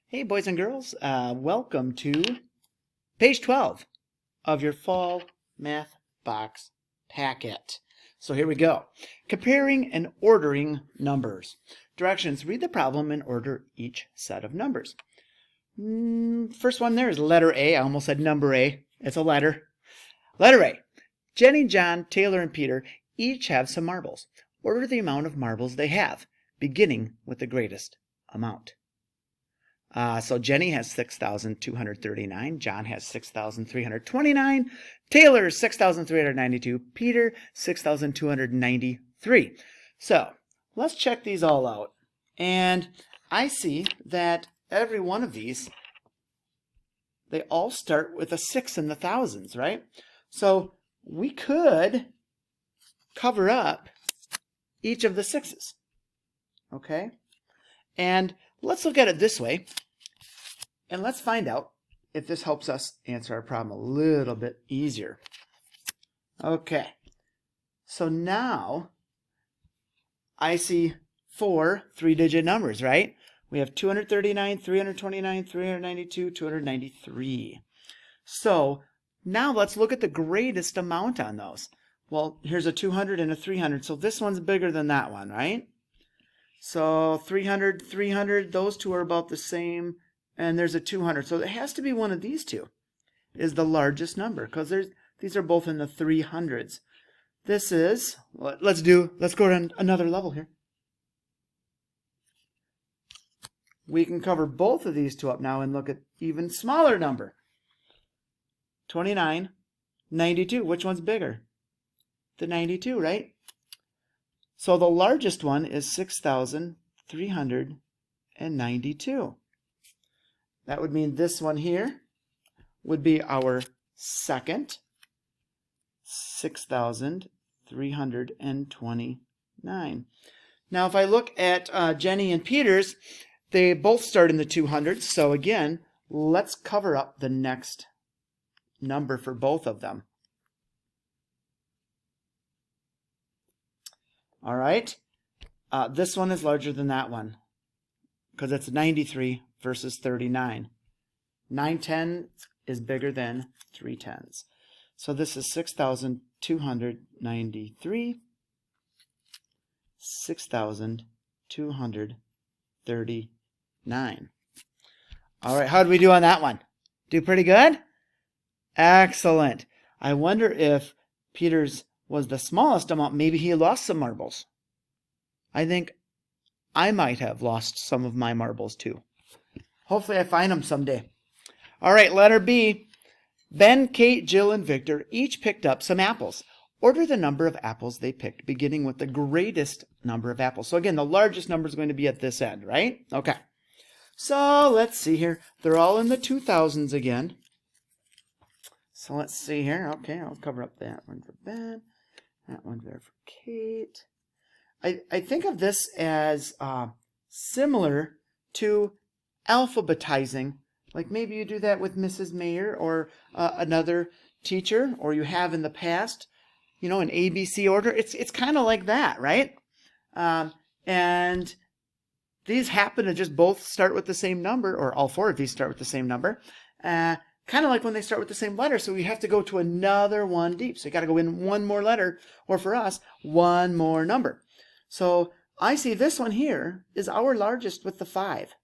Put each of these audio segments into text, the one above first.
Hey, boys and girls, welcome to page 12 of your fall math box packet. So here we go. Comparing and ordering numbers. Directions: read the problem and order each set of numbers. First one there is letter A. I almost said number A. It's a letter. Letter A. Jenny, John, Taylor, and Peter each have some marbles. Order the amount of marbles they have, beginning with the greatest amount. So Jenny has 6,239, John has 6,329, Taylor 6,392, Peter 6,293. So let's check these all out. And I see that every one of these, they all start with a 6 in the thousands, right? So we could cover up each of the 6s, okay? And let's look at it this way. And let's find out if this helps us answer our problem a little bit easier. Okay, so now I see 4 three-digit numbers, right? We have 239, 329, 392, 293. So now let's look at the greatest amount on those. Well, here's a 200 and a 300, so this one's bigger than that one, right? So 300, 300, those two are about the same. And there's a 200. So it has to be one of these two is the largest number, because these are both in the 300s. This is, let's go to another level here. We can cover both of these two up now and look at even smaller number. 29, 92. Which one's bigger? The 92, right? So the largest one is 6,392. That would mean this one here would be our second, 6,329. Now, if I look at Jenny and Peter's, they both start in the 200s. So again, let's cover up the next number for both of them. All right. This one is larger than that one because it's 93 versus 39. 9 10s is bigger than 3 10s. So this is 6,293, 6,239. All right, how did we do on that one? Do pretty good? Excellent. I wonder if Peter's was the smallest amount. Maybe he lost some marbles. I think I might have lost some of my marbles too. Hopefully I find them someday. All right, letter B. Ben, Kate, Jill, and Victor each picked up some apples. Order the number of apples they picked, beginning with the greatest number of apples. So again, the largest number is going to be at this end, right? Okay. So let's see here. They're all in the 2000s again. So let's see here. Okay, I'll cover up that one for Ben. That one there for Kate. I think of this as similar to alphabetizing. Like maybe you do that with Mrs. Mayer or another teacher, or you have in the past, you know, an ABC order. It's kind of like that, right? And these happen to just both start with the same number, or all 4 of these start with the same number. Kind of like when they start with the same letter, so we have to go to another one deep. So you got to go in one more letter, or for us, one more number. So I see this one here is our largest with the 5.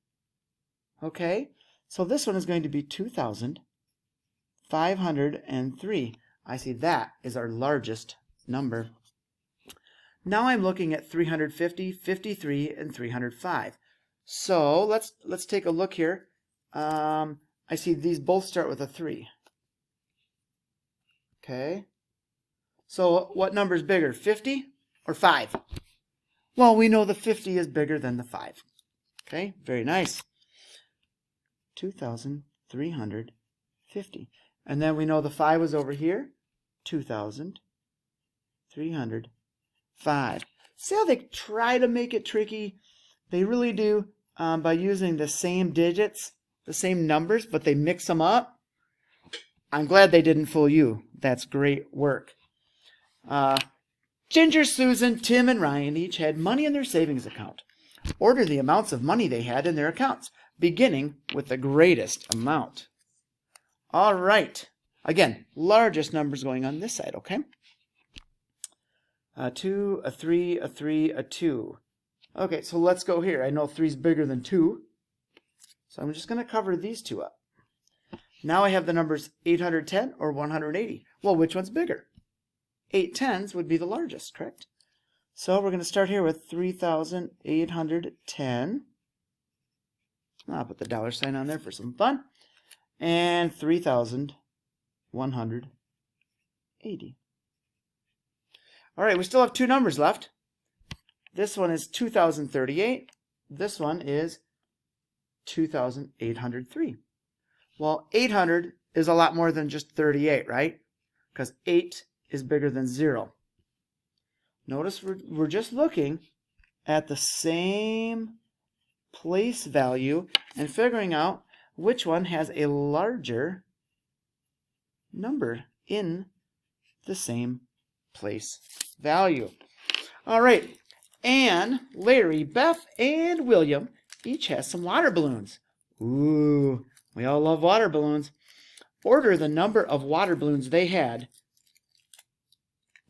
Okay, so this one is going to be 2,503. I see that is our largest number. Now I'm looking at 350, 53, and 305. So let's take a look here. I see these both start with a 3. Okay, so what number is bigger, 50 or 5? Well, we know the 50 is bigger than the 5. Okay, very nice. 2,350. And then we know the 5 was over here. 2,305. See how they try to make it tricky? They really do by using the same digits, the same numbers, but they mix them up. I'm glad they didn't fool you. That's great work. Ginger, Susan, Tim, and Ryan each had money in their savings account. Order the amounts of money they had in their accounts, beginning with the greatest amount. All right. Again, largest numbers going on this side, okay? A 2, a 3, a 3, a 2. Okay, so let's go here. I know 3 is bigger than 2. So I'm just going to cover these two up. Now I have the numbers 810 or 180. Well, which one's bigger? 8 tens would be the largest, correct? So we're going to start here with 3,810. I'll put the dollar sign on there for some fun. And 3,180. All right, we still have two numbers left. This one is 2,038. This one is 2,803. Well, 800 is a lot more than just 38, right? Because 8 is bigger than 0. Notice we're just looking at the same place value and figuring out which one has a larger number in the same place value. All right, Anne, Larry, Beth, and William each has some water balloons. Ooh, we all love water balloons. Order the number of water balloons they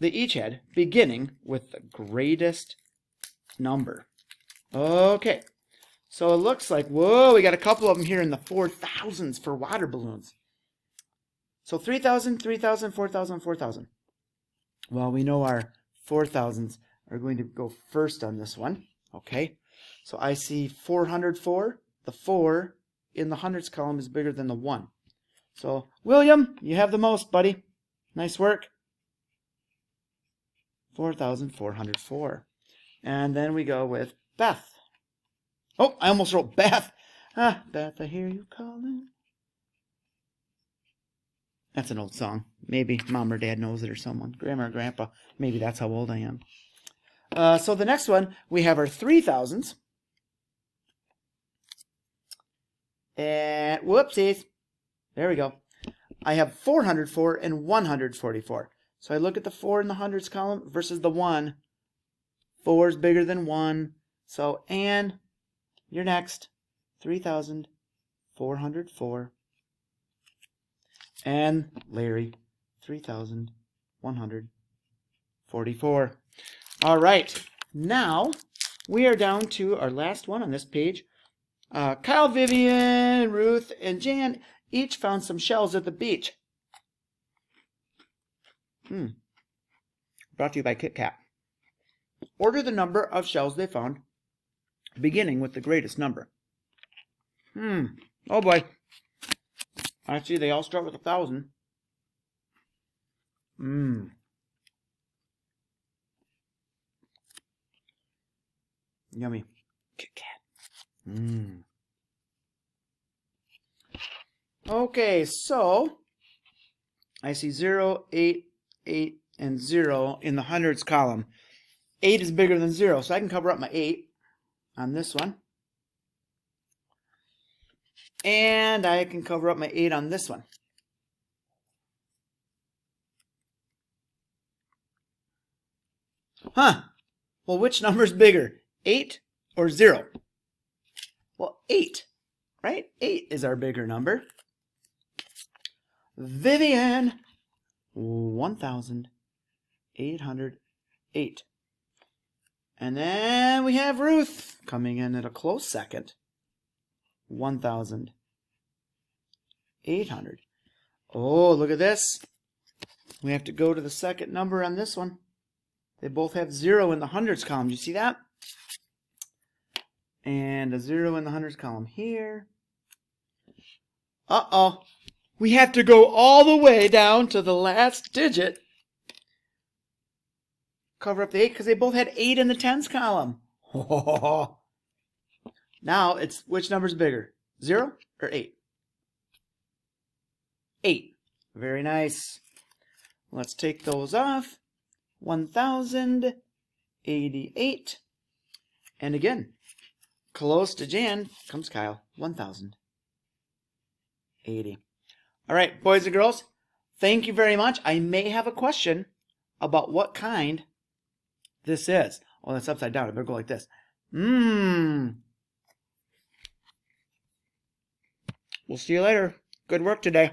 each had, beginning with the greatest number. Okay, so it looks like, whoa, we got a couple of them here in the 4,000s for water balloons. So 3,000, 3,000, 4,000, 4,000. Well, we know our 4,000s are going to go first on this one. Okay, so I see 404. The 4 in the hundreds column is bigger than the 1. So, William, you have the most, buddy. Nice work. 4,404. And then we go with Beth. Oh, I almost wrote Beth. Ah, Beth, I hear you calling. That's an old song. Maybe Mom or Dad knows it or someone. Grandma or Grandpa. Maybe that's how old I am. So the next one, we have our 3,000s. And whoopsies. There we go. I have 404 and 144. So I look at the 4 in the hundreds column versus the 1. 4 is bigger than 1. So Anne, you're next. 3,404. And Larry, 3,144. All right. Now we are down to our last one on this page. Kyle, Vivian, Ruth, and Jan each found some shells at the beach. Brought to you by Kit Kat. Order the number of shells they found, beginning with the greatest number. Oh boy. I see they all start with 1,000. Yummy. Kit Kat. Okay, so I see 0, 8, 8, and 0 in the hundreds column. 8 is bigger than 0, so I can cover up my 8 on this one. And I can cover up my 8 on this one. Well, which number is bigger, 8 or 0? Well, 8, right? 8 is our bigger number. Vivian, 1,808. And then we have Ruth coming in at a close second. 1,800. Oh, look at this. We have to go to the second number on this one. They both have 0 in the hundreds column. Do you see that? And a 0 in the hundreds column here. Uh-oh. We have to go all the way down to the last digit. Cover up the 8 because they both had 8 in the tens column. Now it's which number's bigger, 0 or 8? 8. Very nice. Let's take those off. 1,088. And again, close to Jan comes Kyle. 1,080. All right, boys and girls, thank you very much. I may have a question about what kind this is. Oh, that's upside down. I better go like this. We'll see you later. Good work today.